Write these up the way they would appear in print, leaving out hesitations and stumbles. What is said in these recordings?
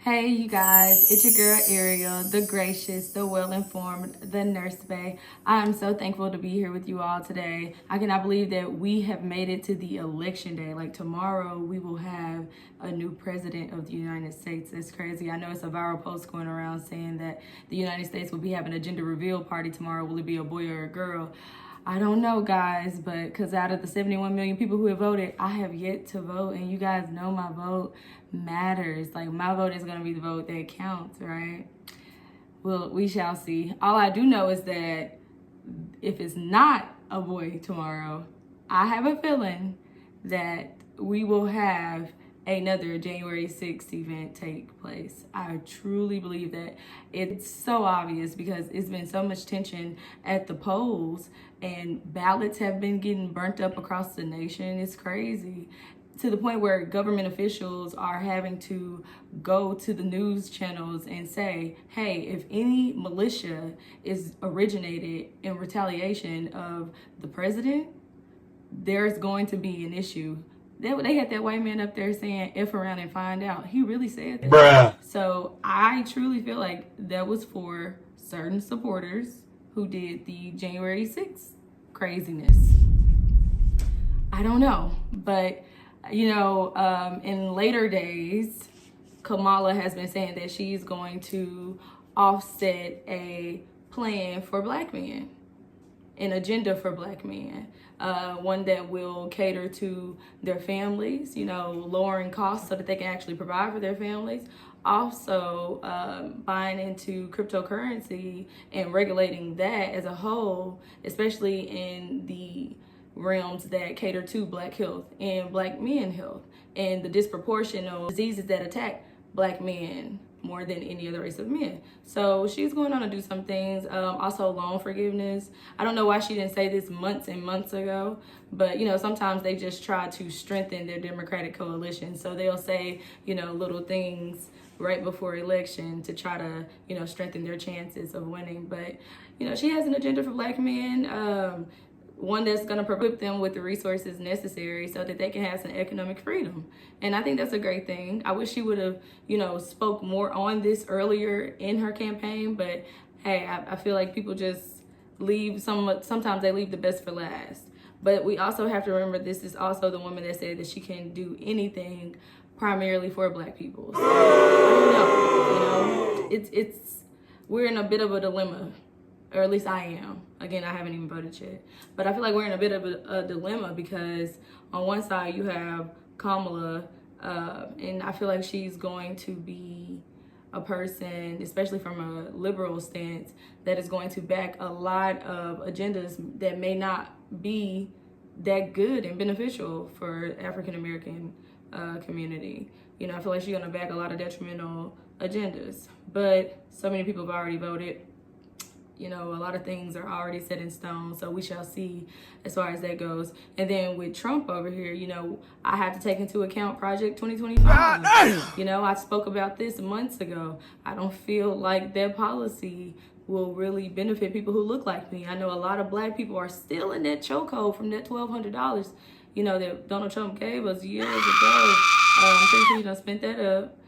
Hey you guys, it's your girl Ariel, the gracious, the well-informed, the NurseBae. I'm so thankful to be here with you all today. I cannot believe that we have made it to the election day. Like tomorrow we will have a new president of the United States. That's crazy. I know it's a viral post going around saying that the United States will be having a gender reveal party tomorrow. Will it be a boy or a girl? I don't know, guys, but because out of the 71 million people who have voted, I have yet to vote, and you guys know my vote matters. Like, my vote is going to be the vote that counts, right? Well, we shall see. All I do know is that if it's not a boy tomorrow, I have a feeling that we will have another January 6th event take place. I truly believe that. It's so obvious because it's been so much tension at the polls and ballots have been getting burnt up across the nation. It's crazy, to the point where government officials are having to go to the news channels and say, hey, if any militia is originated in retaliation of the president, there's going to be an issue. They had that white man up there saying, F around and find out. He really said that. Bruh. So I truly feel like that was for certain supporters who did the January 6th craziness. I don't know, but in later days, Kamala has been saying that she's going to offset a plan for black men, an agenda for black men, one that will cater to their families, lowering costs so that they can actually provide for their families. Also, buying into cryptocurrency and regulating that as a whole, especially in the realms that cater to black health and black men health and the disproportionate diseases that attack black men more than any other race of men. So she's going on to do some things. Also loan forgiveness. I don't know why she didn't say this months and months ago, but sometimes they just try to strengthen their Democratic coalition. So they'll say, little things right before election to try to, strengthen their chances of winning. But, she has an agenda for black men. One that's going to equip them with the resources necessary so that they can have some economic freedom. And I think that's a great thing. I wish she would have, spoke more on this earlier in her campaign. But hey, I feel like people just sometimes they leave the best for last. But we also have to remember this is also the woman that said that she can do anything primarily for black people. So, I don't know, we're in a bit of a dilemma. Or at least I am. Again, I haven't even voted yet. But I feel like we're in a bit of a dilemma because on one side you have Kamala, and I feel like she's going to be a person, especially from a liberal stance, that is going to back a lot of agendas that may not be that good and beneficial for African American community. I feel like she's going to back a lot of detrimental agendas. But so many people have already voted. A lot of things are already set in stone, so we shall see as far as that goes. And then with Trump over here, I have to take into account Project 2025. I spoke about this months ago. I don't feel like that policy will really benefit people who look like me. I know a lot of black people are still in that chokehold from that $1,200, that Donald Trump gave us years ago. I'm pretty sure he done spent that up.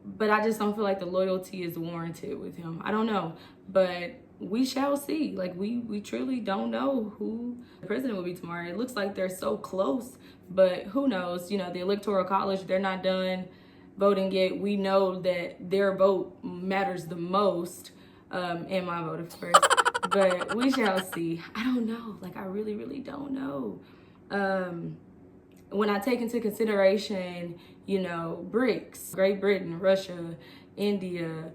But I just don't feel like the loyalty is warranted with him. I don't know, but we shall see. Like, we truly don't know who the president will be tomorrow. It looks like they're so close, but who knows? The Electoral College, they're not done voting yet. We know that their vote matters the most, and my vote, of course. But we shall see. I don't know. Like, I really, really don't know. When I take into consideration, BRICS, Great Britain, Russia, India,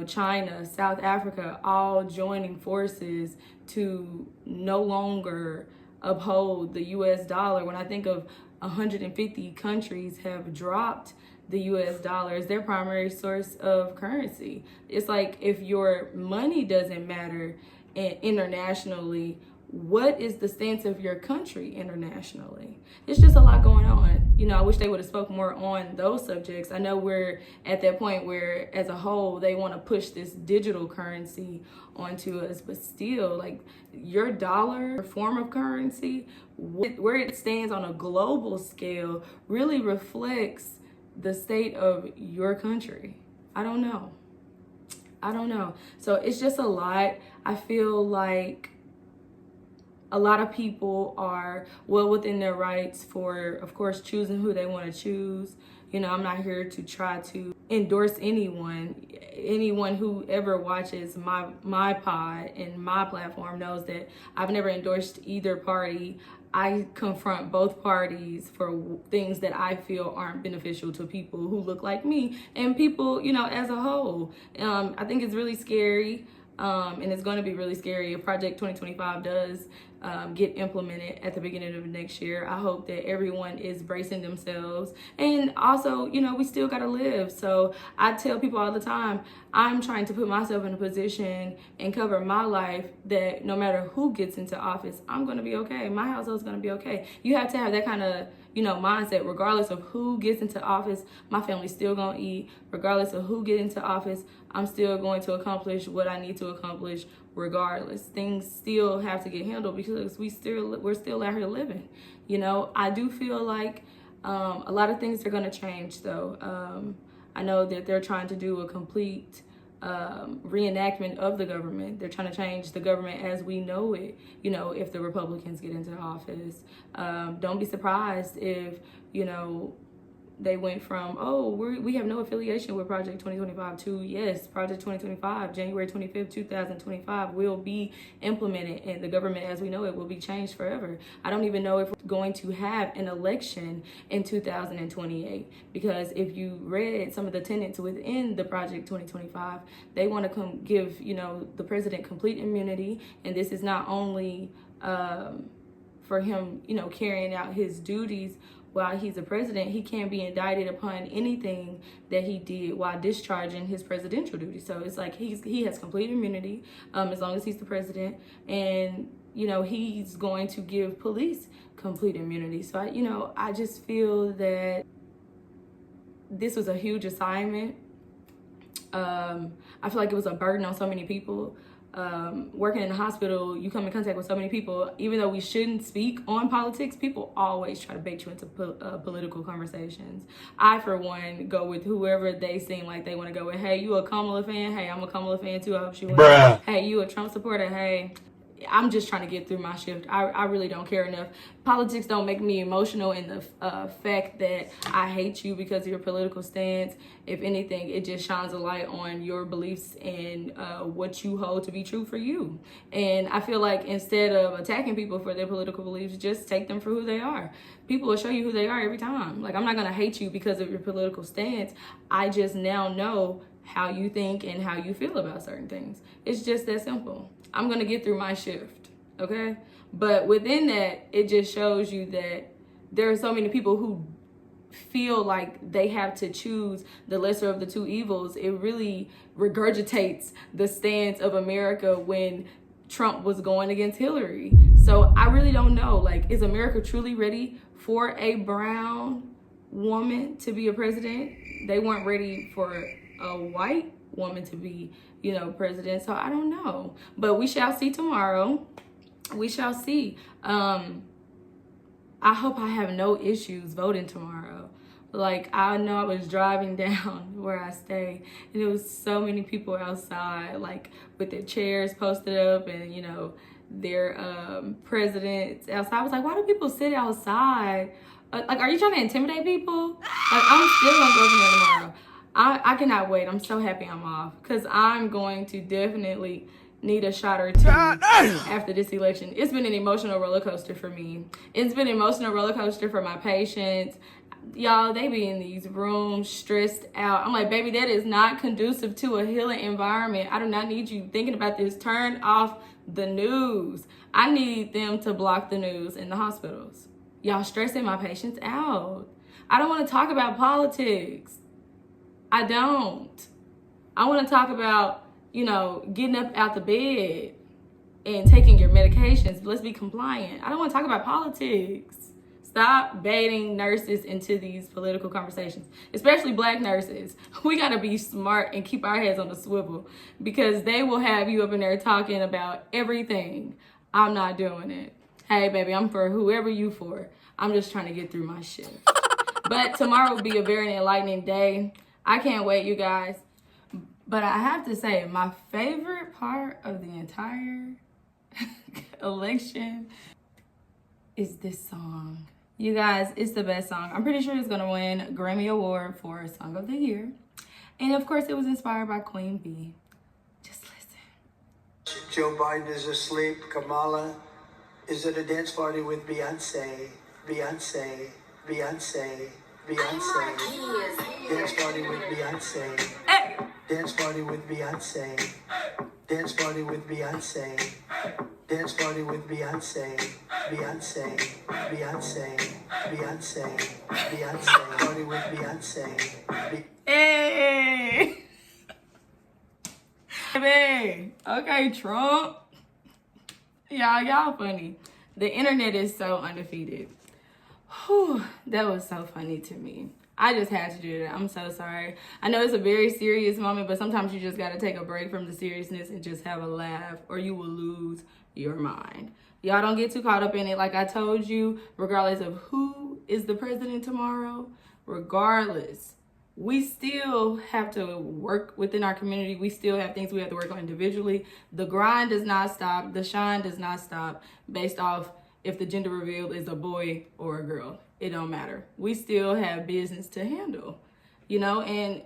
China, South Africa, all joining forces to no longer uphold the US dollar. When I think of 150 countries have dropped the US dollar as their primary source of currency. It's like, if your money doesn't matter internationally, what is the stance of your country internationally? It's just a lot going on. I wish they would have spoke more on those subjects. I know we're at that point where, as a whole, they want to push this digital currency onto us, but still, like, your dollar form of currency, where it stands on a global scale, really reflects the state of your country. I don't know. So it's just a lot. I feel like a lot of people are well within their rights for, of course, choosing who they want to choose. You know, I'm not here to try to endorse anyone. Anyone who ever watches my pod and my platform knows that I've never endorsed either party. I confront both parties for things that I feel aren't beneficial to people who look like me and people, you know, as a whole. I think it's really scary. And it's going to be really scary if Project 2025 does get implemented at the beginning of next year. I hope that everyone is bracing themselves. And also, you know, we still got to live. So I tell people all the time, I'm trying to put myself in a position and cover my life that no matter who gets into office, I'm going to be okay. My household's going to be okay. You have to have that kind of, you know, mindset. Regardless of who gets into office, my family's still going to eat. Regardless of who gets into office, I'm still going to accomplish what I need to accomplish. Regardless, things still have to get handled because we're still out here living. You know, I do feel like a lot of things are going to change though. I know that they're trying to do a complete reenactment of the government. They're trying to change the government as we know it, you know, if the Republicans get into office. Don't be surprised if, you know, they went from, oh, we have no affiliation with Project 2025 to, yes, Project 2025, January 25th, 2025 will be implemented and the government as we know it will be changed forever. I don't even know if we're going to have an election in 2028 because if you read some of the tenets within the Project 2025, they want to give, you know, the president complete immunity. And this is not only for him, you know, carrying out his duties while he's a president, he can't be indicted upon anything that he did while discharging his presidential duty. So it's like he has complete immunity as long as he's the president. And, you know, he's going to give police complete immunity. So, I just feel that this was a huge assignment. I feel like it was a burden on so many people. Working in the hospital, you come in contact with so many people. Even though we shouldn't speak on politics, people always try to bait you into political conversations. I, for one, go with whoever they seem like they want to go with. Hey, you a Kamala fan? Hey, I'm a Kamala fan too. I hope she wins. Hey, you a Trump supporter? Hey, I'm just trying to get through my shift. I really don't care enough. Politics don't make me emotional in the fact that I hate you because of your political stance. If anything, it just shines a light on your beliefs and what you hold to be true for you. And I feel like instead of attacking people for their political beliefs, just take them for who they are. People will show you who they are every time. Like, I'm not going to hate you because of your political stance. I just now know how you think and how you feel about certain things. It's just that simple. I'm going to get through my shift, okay? But within that, it just shows you that there are so many people who feel like they have to choose the lesser of the two evils. It really regurgitates the stance of America when Trump was going against Hillary. So I really don't know, like, is America truly ready for a brown woman to be a president? They weren't ready for a white woman to be, president. So I don't know, but we shall see tomorrow. We shall see. I hope I have no issues voting tomorrow. Like, I know I was driving down where I stay and there was so many people outside, like with their chairs posted up and, their presidents outside. I was like, why do people sit outside? Like, are you trying to intimidate people? Like, I'm still gonna go there tomorrow. I cannot wait. I'm so happy I'm off because I'm going to definitely need a shot or two after this election. It's been an emotional roller coaster for me. It's been an emotional roller coaster for my patients. Y'all, they be in these rooms stressed out. I'm like, baby, that is not conducive to a healing environment. I do not need you thinking about this. Turn off the news. I need them to block the news in the hospitals. Y'all stressing my patients out. I don't want to talk about politics. I don't. I want to talk about, getting up out the bed and taking your medications. Let's be compliant. I don't want to talk about politics. Stop baiting nurses into these political conversations, especially Black nurses. We got to be smart and keep our heads on the swivel because they will have you up in there talking about everything. I'm not doing it. Hey, baby, I'm for whoever you for. I'm just trying to get through my shit. But tomorrow will be a very enlightening day. I can't wait, you guys. But I have to say, my favorite part of the entire election is this song. You guys, it's the best song. I'm pretty sure it's gonna win Grammy Award for Song of the Year. And of course, it was inspired by Queen Bee. Just listen. Joe Biden is asleep. Kamala is at a dance party with Beyonce. Beyonce. Beyonce. Beyonce. Dance party with Beyonce. Hey. Dance party with Beyonce. Dance party with Beyonce. Dance party with Beyonce. Beyonce. Beyonce. Beyonce. Beyonce. Party with Beyonce. Hey. Hey. Okay, Trump. Y'all funny. The internet is so undefeated. Whew, that was so funny to me. I just had to do that. I'm so sorry. I know it's a very serious moment, but sometimes you just got to take a break from the seriousness and just have a laugh, or you will lose your mind. Y'all don't get too caught up in it. Like I told you, regardless of who is the president tomorrow, regardless, we still have to work within our community. We still have things we have to work on individually. The grind does not stop. The shine does not stop based off if the gender reveal is a boy or a girl. It don't matter. We still have business to handle, and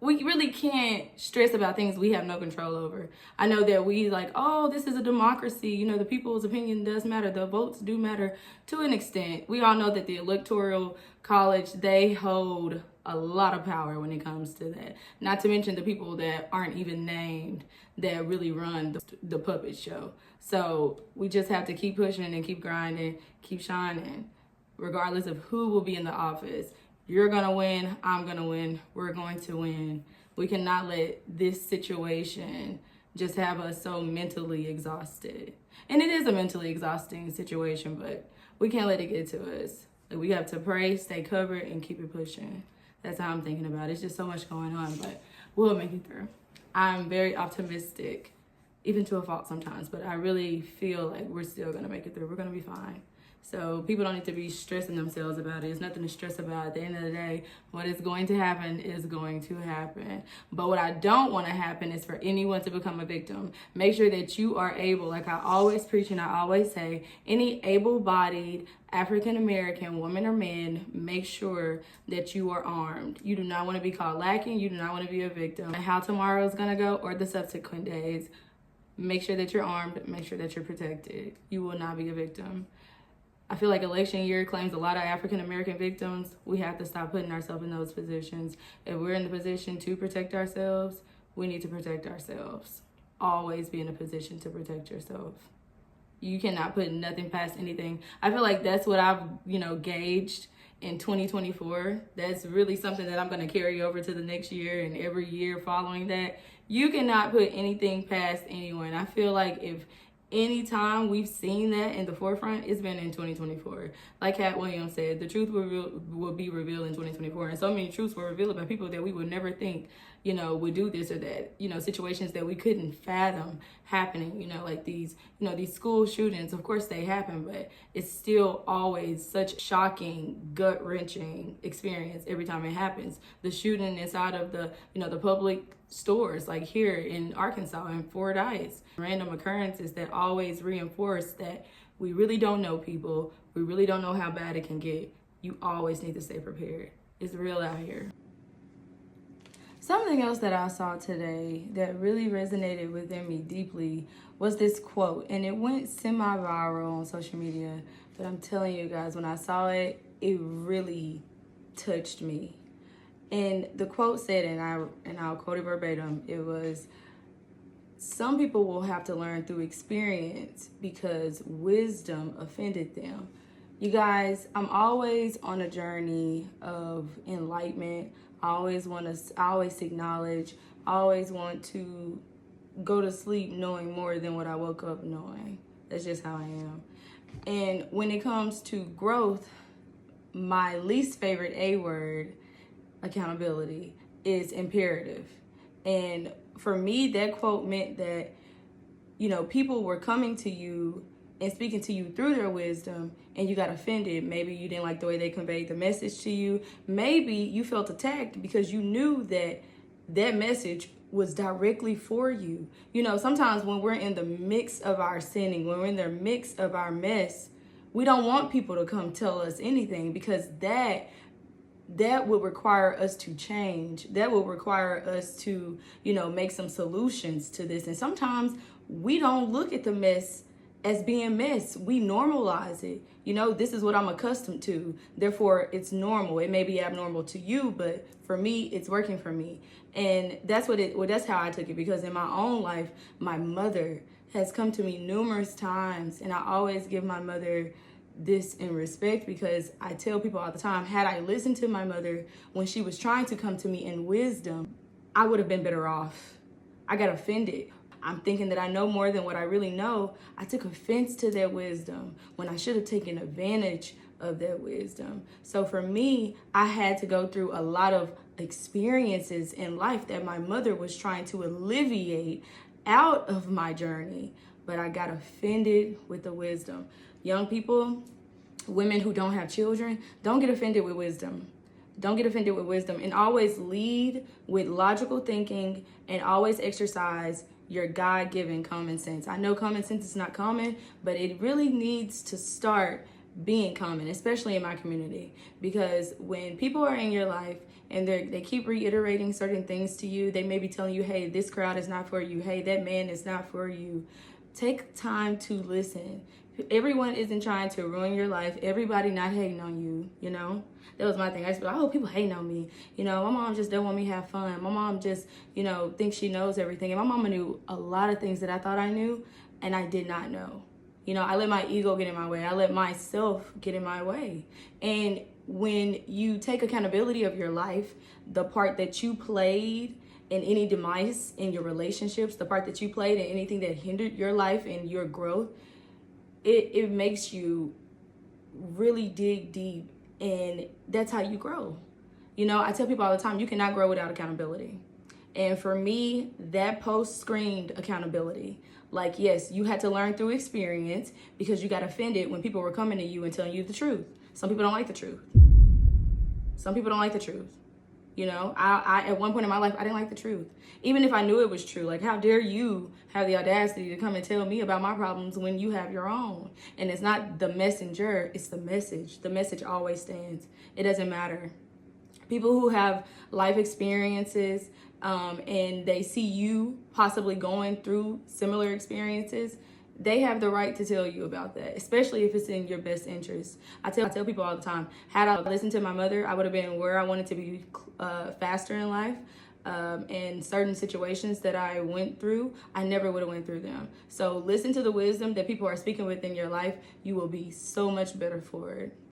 we really can't stress about things we have no control over. I know that we like, oh, this is a democracy. The people's opinion does matter. The votes do matter to an extent. We all know that the Electoral College, they hold a lot of power when it comes to that. Not to mention the people that aren't even named that really run the puppet show. So we just have to keep pushing and keep grinding, keep shining, regardless of who will be in the office. You're gonna win, I'm gonna win, we're going to win. We cannot let this situation just have us so mentally exhausted. And it is a mentally exhausting situation, but we can't let it get to us. Like, we have to pray, stay covered, and keep it pushing. That's how I'm thinking about it. It's just so much going on, but we'll make it through. I'm very optimistic, even to a fault sometimes, but I really feel like we're still gonna make it through. We're gonna be fine. So people don't need to be stressing themselves about it. It's nothing to stress about. At the end of the day, what is going to happen is going to happen. But what I don't want to happen is for anyone to become a victim. Make sure that you are able, like I always preach and I always say, any able-bodied African-American woman or man, make sure that you are armed. You do not want to be caught lacking. You do not want to be a victim. And how tomorrow is going to go or the subsequent days, make sure that you're armed. Make sure that you're protected. You will not be a victim. I feel like election year claims a lot of African-American victims. We have to stop putting ourselves in those positions. If we're in the position to protect ourselves, we need to protect ourselves. Always be in a position to protect yourself. You cannot put nothing past anything. I feel like that's what I've, gauged in 2024. That's really something that I'm going to carry over to the next year and every year following that. You cannot put anything past anyone. I feel like if anytime we've seen that in the forefront, it's been in 2024. Like Cat Williams said, the truth will be revealed in 2024. And so many truths were revealed by people that we would never think, would do this or that. Situations that we couldn't fathom happening, like these school shootings. Of course they happen, but it's still always such shocking, gut-wrenching experience every time it happens. The shooting inside of the public stores, like here in Arkansas and Fordyce. Random occurrences that always reinforce that we really don't know people. We really don't know how bad it can get. You always need to stay prepared. It's real out here. Something else that I saw today that really resonated within me deeply was this quote, and it went semi-viral on social media, but I'm telling you guys, when I saw it, it really touched me. And the quote said, and I'll quote it verbatim, it was, "Some people will have to learn through experience because wisdom offended them." You guys, I'm always on a journey of enlightenment. I always seek knowledge. I always want to go to sleep knowing more than what I woke up knowing. That's just how I am. And when it comes to growth, my least favorite A word, accountability, is imperative. And for me, that quote meant that, people were coming to you and speaking to you through their wisdom, and you got offended. Maybe you didn't like the way they conveyed the message to you. Maybe you felt attacked because you knew that that message was directly for you. You know, sometimes when we're in the mix of our sinning, when we're in the mix of our mess, we don't want people to come tell us anything, because that would require us to change. That would require us to, make some solutions to this. And sometimes we don't look at the mess as being mess. We normalize it. This is what I'm accustomed to. Therefore, it's normal. It may be abnormal to you, but for me, it's working for me. And that's how I took it, because in my own life, my mother has come to me numerous times, and I always give my mother this in respect, because I tell people all the time, had I listened to my mother when she was trying to come to me in wisdom, I would have been better off. I got offended. I'm thinking that I know more than what I really know. I took offense to that wisdom when I should have taken advantage of that wisdom. So for me, I had to go through a lot of experiences in life that my mother was trying to alleviate out of my journey, but I got offended with the wisdom. Young people, women who don't have children, don't get offended with wisdom. Don't get offended with wisdom, and always lead with logical thinking, and always exercise your God-given common sense. I know common sense is not common, but it really needs to start being common, especially in my community, because when people are in your life and they keep reiterating certain things to you, they may be telling you, hey, this crowd is not for you. Hey, that man is not for you. Take time to listen. Everyone isn't trying to ruin your life. Everybody not hating on you, That was my thing. I used to be like, oh, people hating on me. My mom just don't want me to have fun. My mom just, thinks she knows everything. And my mama knew a lot of things that I thought I knew, and I did not know. I let my ego get in my way. I let myself get in my way. And when you take accountability of your life, the part that you played in any demise in your relationships, the part that you played in anything that hindered your life and your growth, it makes you really dig deep, and that's how you grow. I tell people all the time, you cannot grow without accountability. And for me, that post screamed accountability. Like, yes, you had to learn through experience, because you got offended when people were coming to you and telling you the truth. Some people don't like the truth. Some people don't like the truth. I at one point in my life, I didn't like the truth. Even if I knew it was true, like, how dare you have the audacity to come and tell me about my problems when you have your own? And it's not the messenger, it's the message. The message always stands. It doesn't matter. People who have life experiences, and they see you possibly going through similar experiences, they have the right to tell you about that, especially if it's in your best interest. I tell people all the time, had I listened to my mother, I would have been where I wanted to be faster in life. And certain situations that I went through, I never would have went through them. So listen to the wisdom that people are speaking within your life. You will be so much better for it.